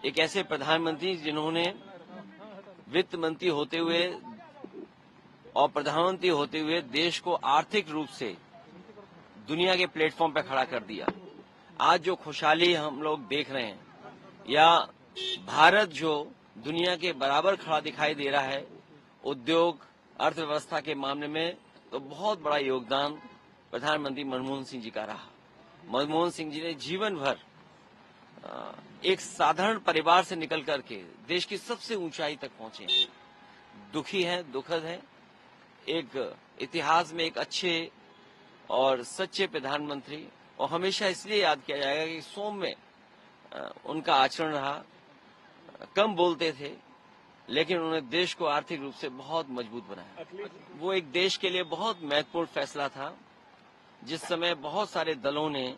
एक ऐसे प्रधानमंत्री जिन्होंने वित्त मंत्री होते हुए और प्रधानमंत्री होते हुए देश को आर्थिक रूप से दुनिया के प्लेटफॉर्म पर खड़ा कर दिया। आज जो खुशहाली हम लोग देख रहे हैं या भारत जो दुनिया के बराबर खड़ा दिखाई दे रहा है उद्योग अर्थव्यवस्था के मामले में, तो बहुत बड़ा योगदान प्रधानमंत्री मनमोहन सिंह जी का रहा। मनमोहन सिंह जी ने जीवन भर एक साधारण परिवार से निकल करके देश की सबसे ऊंचाई तक पहुंचे हैं। दुखी हैं, दुखद हैं। एक इतिहास में एक अच्छे और सच्चे प्रधानमंत्री, और हमेशा इसलिए याद किया जाएगा कि सौम्य उनका आचरण रहा। कम बोलते थे लेकिन उन्होंने देश को आर्थिक रूप से बहुत मजबूत बनाया। वो एक देश के लिए बहुत महत्वपूर्ण फैसला था जिस समय बहुत सारे दलों ने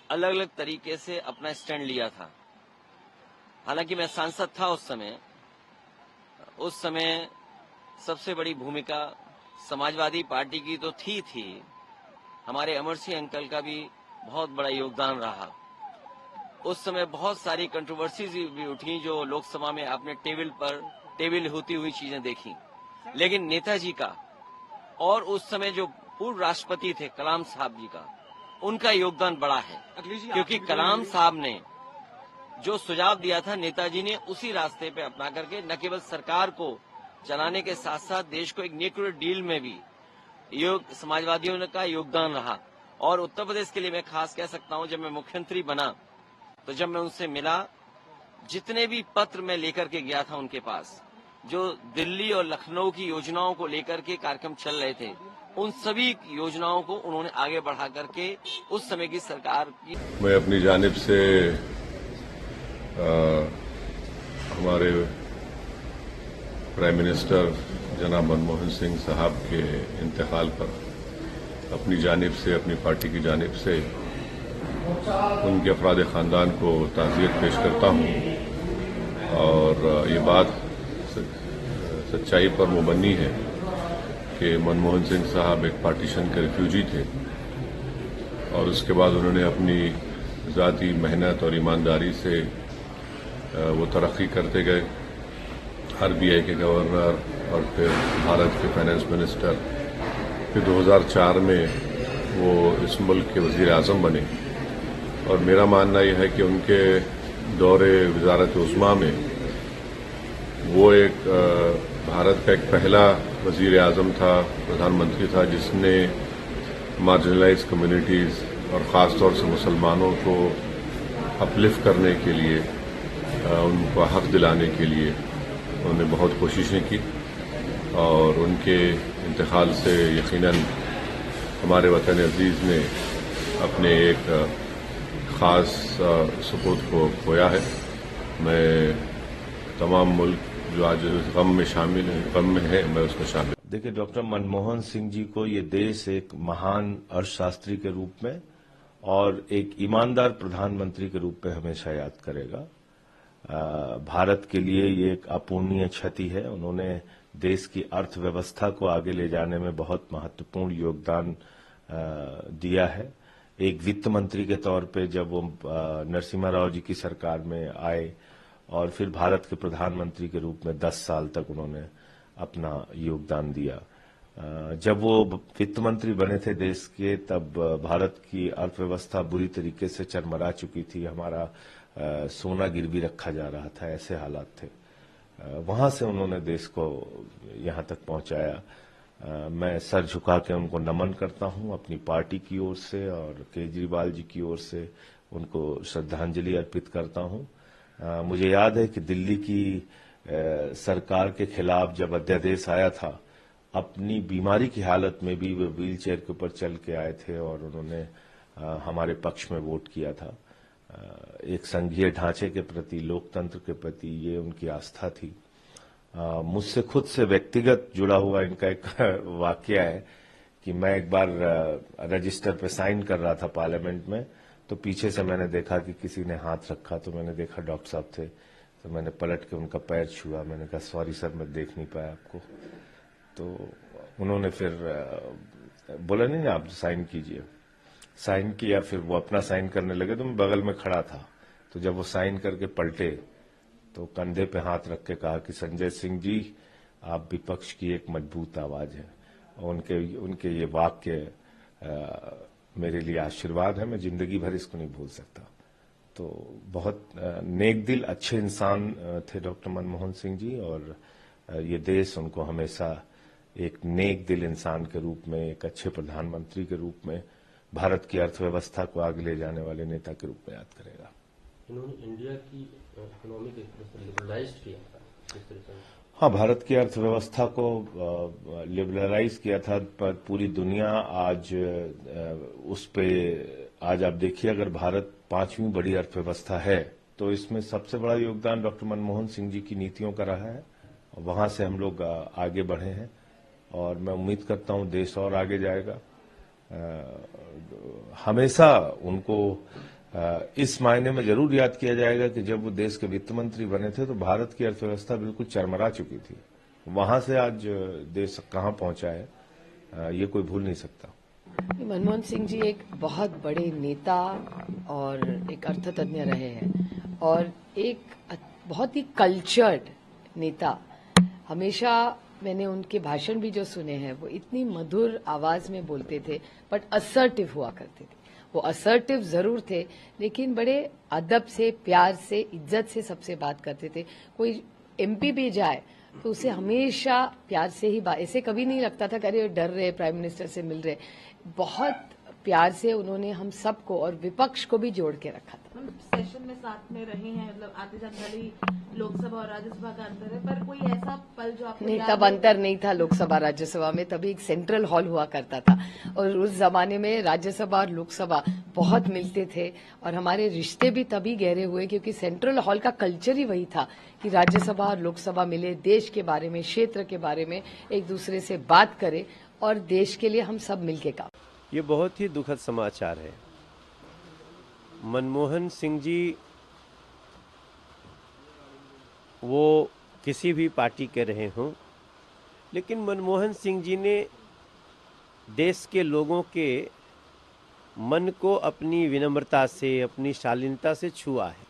अलग अलग तरीके से अपना स्टैंड लिया था। हालांकि मैं सांसद था उस समय सबसे बड़ी भूमिका समाजवादी पार्टी की तो थी। हमारे अमर सिंह अंकल का भी बहुत बड़ा योगदान रहा। उस समय बहुत सारी कंट्रोवर्सीज भी उठी जो लोकसभा में आपने टेबल होती हुई चीजें देखी, लेकिन नेताजी का और उस समय जो पूर्व राष्ट्रपति थे कलाम साहब जी का, उनका योगदान बड़ा है। क्योंकि कलाम साहब ने जो सुझाव दिया था नेताजी ने उसी रास्ते पे अपना करके न केवल सरकार को चलाने के साथ साथ देश को एक न्यूक्लियर डील में भी समाजवादियों का योगदान रहा। और उत्तर प्रदेश के लिए मैं खास कह सकता हूं, जब मैं मुख्यमंत्री बना तो जब मैं उनसे मिला, जितने भी पत्र मैं लेकर के गया था उनके पास, जो दिल्ली और लखनऊ की योजनाओं को लेकर के कार्यक्रम चल रहे थे, उन सभी योजनाओं को उन्होंने आगे बढ़ा करके उस समय की सरकार की। मैं अपनी जानिब से हमारे प्राइम मिनिस्टर जनाब मनमोहन सिंह साहब के इंतकाल पर अपनी जानिब से, अपनी पार्टी की जानिब से उनके अफराद खानदान को ताज़ियत पेश करता हूं। और ये बात सच्चाई पर मुबन्नी है कि मनमोहन सिंह साहब एक पार्टीशन के रिफ्यूजी थे और उसके बाद उन्होंने अपनी ज़ाती मेहनत और ईमानदारी से वो तरक्की करते गए। आरबीआई के गवर्नर और फिर भारत के फाइनेंस मिनिस्टर, फिर 2004 में वो इस मुल्क के वज़ीर आज़म बने। और मेरा मानना यह है कि उनके दौरे वज़ारत उज़्मा में वो एक भारत का एक पहला वज़ीर आज़म था, प्रधानमंत्री था, जिसने मार्जिनलाइज्ड कम्युनिटीज़ और ख़ास तौर से मुसलमानों को अपलिफ्ट करने के लिए, उनको हक दिलाने के लिए उन्होंने बहुत कोशिशें की। और उनके इंतकाल से यकीनन हमारे वतन अजीज़ ने अपने एक ख़ास सपूत को खोया है। मैं तमाम मुल्क जो आज गम में शामिल है, गम में है, मैं उसमें शामिल। देखिए, डॉक्टर मनमोहन सिंह जी को ये देश एक महान अर्थशास्त्री के रूप में और एक ईमानदार प्रधानमंत्री के रूप में हमेशा याद करेगा। भारत के लिए ये एक अपूर्णीय क्षति है। उन्होंने देश की अर्थव्यवस्था को आगे ले जाने में बहुत महत्वपूर्ण योगदान दिया है। एक वित्त मंत्री के तौर पे जब वो नरसिम्हा राव जी की सरकार में आए और फिर भारत के प्रधानमंत्री के रूप में 10 साल तक उन्होंने अपना योगदान दिया। जब वो वित्त मंत्री बने थे देश के, तब भारत की अर्थव्यवस्था बुरी तरीके से चरमरा चुकी थी। हमारा सोना गिरवी रखा जा रहा था, ऐसे हालात थे। वहां से उन्होंने देश को यहां तक पहुंचाया। मैं सर झुका के उनको नमन करता हूं अपनी पार्टी की ओर से और केजरीवाल जी की ओर से उनको श्रद्धांजलि अर्पित करता हूं। मुझे याद है कि दिल्ली की सरकार के खिलाफ जब अध्यादेश आया था, अपनी बीमारी की हालत में भी वे व्हील चेयर के ऊपर चल के आए थे और उन्होंने हमारे पक्ष में वोट किया था। एक संघीय ढांचे के प्रति, लोकतंत्र के प्रति ये उनकी आस्था थी। मुझसे खुद से व्यक्तिगत जुड़ा हुआ इनका एक वाकया है कि मैं एक बार रजिस्टर पे साइन कर रहा था पार्लियामेंट में, तो पीछे से मैंने देखा कि किसी ने हाथ रखा, तो मैंने देखा डॉक्टर साहब थे, तो मैंने पलट के उनका पैर छुआ। मैंने कहा सॉरी सर, मैं देख नहीं पाया आपको। तो उन्होंने फिर बोला नहीं आप साइन कीजिए। साइन किया, फिर वो अपना साइन करने लगे तो मैं बगल में खड़ा था, तो जब वो साइन करके पलटे तो कंधे पे हाथ रख के कहा कि संजय सिंह जी, आप विपक्ष की एक मजबूत आवाज है। और उनके ये वाक्य मेरे लिए आशीर्वाद है, मैं जिंदगी भर इसको नहीं भूल सकता। तो बहुत नेक दिल अच्छे इंसान थे डॉक्टर मनमोहन सिंह जी, और ये देश उनको हमेशा एक नेक दिल इंसान के रूप में, एक अच्छे प्रधानमंत्री के रूप में, भारत की अर्थव्यवस्था को आगे ले जाने वाले नेता के रूप में याद करेगा। इन्होंने इंडिया की इकोनॉमिक लिबरलाइज किया था किस तरह से? हाँ, भारत की अर्थव्यवस्था को लिबरलाइज किया था, पर पूरी दुनिया आज उस पे, आज आप देखिए, अगर भारत 5वीं बड़ी अर्थव्यवस्था है तो इसमें सबसे बड़ा योगदान डॉक्टर मनमोहन सिंह जी की नीतियों का रहा है। वहां से हम लोग आगे बढ़े हैं और मैं उम्मीद करता हूं देश और आगे जाएगा। हमेशा उनको इस मायने में जरूर याद किया जाएगा कि जब वो देश के वित्त मंत्री बने थे तो भारत की अर्थव्यवस्था बिल्कुल चरमरा चुकी थी। वहां से आज देश कहां पहुंचा है, ये कोई भूल नहीं सकता। मनमोहन सिंह जी एक बहुत बड़े नेता और एक अर्थतज्ञ रहे हैं और एक बहुत ही कल्चर्ड नेता। हमेशा मैंने उनके भाषण भी जो सुने हैं वो इतनी मधुर आवाज में बोलते थे, बट असर्टिव हुआ करते थे। वो असर्टिव जरूर थे लेकिन बड़े अदब से, प्यार से, इज्जत से सबसे बात करते थे। कोई एमपी भी जाए तो उसे हमेशा प्यार से ही बात, ऐसे कभी नहीं लगता था कि अरे डर रहे प्राइम मिनिस्टर से मिल रहे। बहुत प्यार से उन्होंने हम सबको और विपक्ष को भी जोड़ के रखा था। सेशन में साथ में रहे हैं, मतलब आते जाने वाली लोकसभा और राज्यसभा का अंतर है, पर कोई ऐसा पल जो आपको नहीं, तब अंतर नहीं था लोकसभा राज्यसभा में, तभी एक सेंट्रल हॉल हुआ करता था और उस जमाने में राज्यसभा और लोकसभा बहुत मिलते थे और हमारे रिश्ते भी तभी गहरे हुए क्योंकि सेंट्रल हॉल का कल्चर ही वही था कि राज्यसभा और लोकसभा मिले, देश के बारे में, क्षेत्र के बारे में एक दूसरे से बात करें और देश के लिए हम सब मिलके काम। ये बहुत ही दुखद समाचार है। मनमोहन सिंह जी वो किसी भी पार्टी के रहे हों, लेकिन मनमोहन सिंह जी ने देश के लोगों के मन को अपनी विनम्रता से, अपनी शालीनता से छुआ है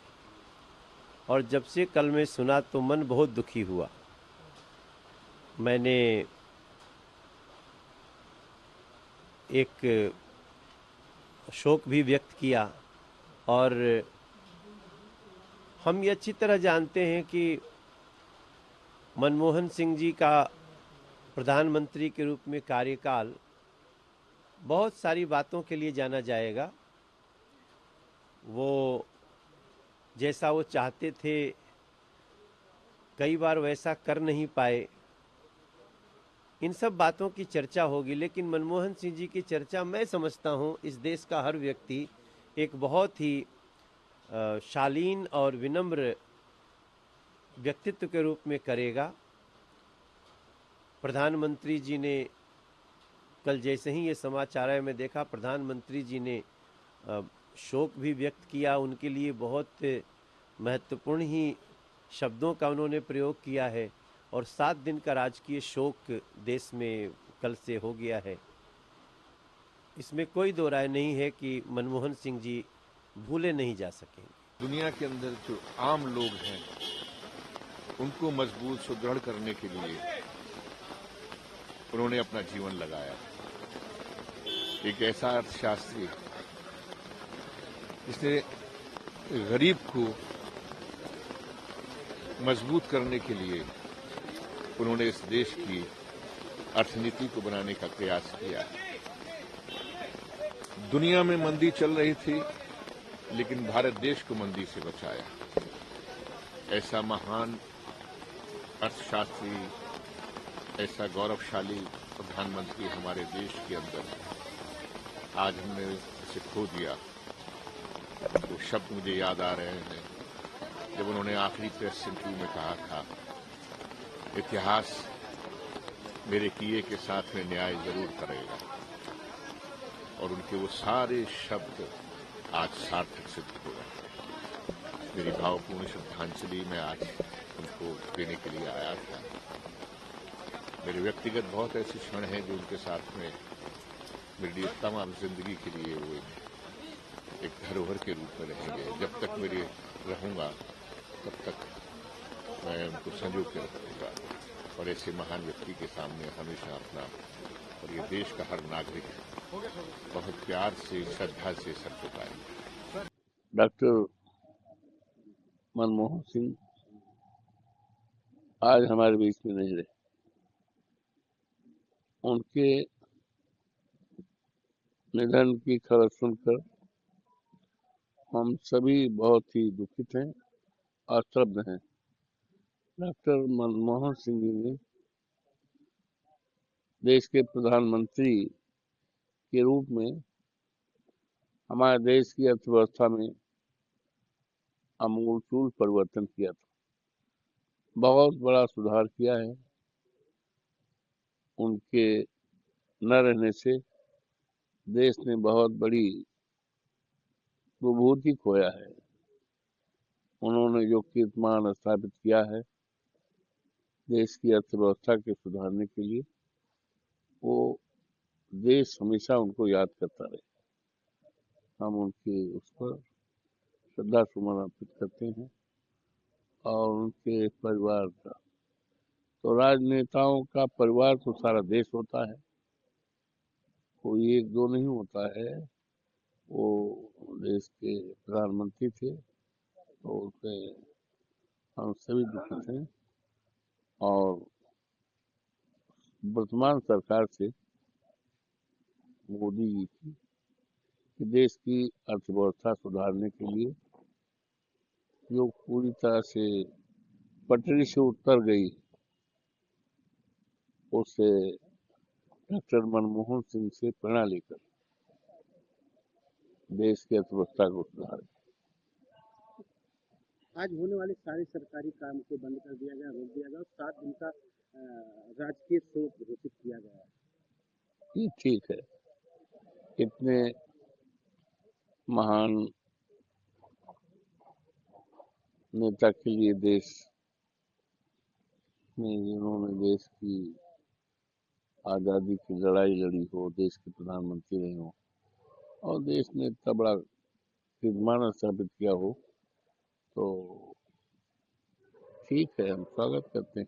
और जब से कल मैं सुना तो मन बहुत दुखी हुआ। मैंने एक शोक भी व्यक्त किया और हम ये अच्छी तरह जानते हैं कि मनमोहन सिंह जी का प्रधानमंत्री के रूप में कार्यकाल बहुत सारी बातों के लिए जाना जाएगा। वो जैसा वो चाहते थे कई बार वैसा कर नहीं पाए, इन सब बातों की चर्चा होगी, लेकिन मनमोहन सिंह जी की चर्चा मैं समझता हूँ इस देश का हर व्यक्ति एक बहुत ही शालीन और विनम्र व्यक्तित्व के रूप में करेगा। प्रधानमंत्री जी ने कल जैसे ही ये समाचार में देखा, प्रधानमंत्री जी ने शोक भी व्यक्त किया। उनके लिए बहुत महत्वपूर्ण ही शब्दों का उन्होंने प्रयोग किया है और 7 दिन का राजकीय शोक देश में कल से हो गया है। इसमें कोई दो राय नहीं है कि मनमोहन सिंह जी भूले नहीं जा सकेंगे। दुनिया के अंदर जो आम लोग हैं उनको मजबूत सुदृढ़ करने के लिए उन्होंने अपना जीवन लगाया। एक ऐसा अर्थशास्त्री जिसने गरीब को मजबूत करने के लिए उन्होंने इस देश की अर्थनीति को बनाने का प्रयास किया। दुनिया में मंदी चल रही थी लेकिन भारत देश को मंदी से बचाया। ऐसा महान अर्थशास्त्री, ऐसा गौरवशाली प्रधानमंत्री हमारे देश के अंदर आज हमने इसे खो दिया। तो शब्द मुझे याद आ रहे हैं जब उन्होंने आखिरी प्रेस इंटरव्यू में कहा था, इतिहास मेरे किए के साथ में न्याय जरूर करेगा, और उनके वो सारे शब्द आज सार्थक सिद्ध हो गए। मेरी भावपूर्ण श्रद्धांजलि मैं आज उनको देने के लिए आया था। मेरे व्यक्तिगत बहुत ऐसे क्षण हैं जो उनके साथ में मेरे लिए तमाम जिंदगी के लिए हुए हैं। एक धरोहर के रूप में रहेंगे। जब तक मेरे रहूंगा तब तक मैं उनको संजो के रखूंगा और ऐसे महान व्यक्ति के सामने हमेशा अपना और ये देश का हर नागरिक बहुत प्यार से श्रद्धा से सर झुकाए। डॉक्टर मनमोहन सिंह आज हमारे बीच में नहीं रहे। उनके निधन की खबर सुनकर हम सभी बहुत ही दुखित हैं और स्तब्ध हैं। डॉक्टर मनमोहन सिंह जी ने देश के प्रधानमंत्री के रूप में हमारे देश की अर्थव्यवस्था में आमूलचूल परिवर्तन किया था, बहुत बड़ा सुधार किया है। उनके न रहने से देश ने बहुत बड़ी विभूति खोया है। उन्होंने जो कीर्तिमान स्थापित किया है देश की अर्थव्यवस्था के सुधारने के लिए, वो देश हमेशा उनको याद करता रहे। हम उनके उस पर श्रद्धा सुमन अर्पित करते हैं और उनके परिवार का, तो राजनेताओं का परिवार तो सारा देश होता है, कोई एक दो नहीं होता है। वो देश के प्रधानमंत्री थे, तो उनसे हम सभी दुखित हैं और वर्तमान सरकार से मोदी जी की कि देश की अर्थव्यवस्था सुधारने के लिए जो पूरी तरह से पटरी से उतर गई, उससे डॉक्टर मनमोहन सिंह से प्रेरणा लेकर देश की अर्थव्यवस्था को सुधार। आज होने वाले सारे सरकारी काम को बंद कर दिया गया, रोक दिया गया और 7 दिन का राजकीय शोक घोषित किया गया है। ये ठीक है। इतने महान नेता के लिए देश में, जिन्होंने देश की आज़ादी की लड़ाई लड़ी हो, देश के प्रधानमंत्री रहे हो और देश ने इतना बड़ा कीर्तिमान स्थापित किया हो, तो ठीक है, हम स्वागत करते हैं।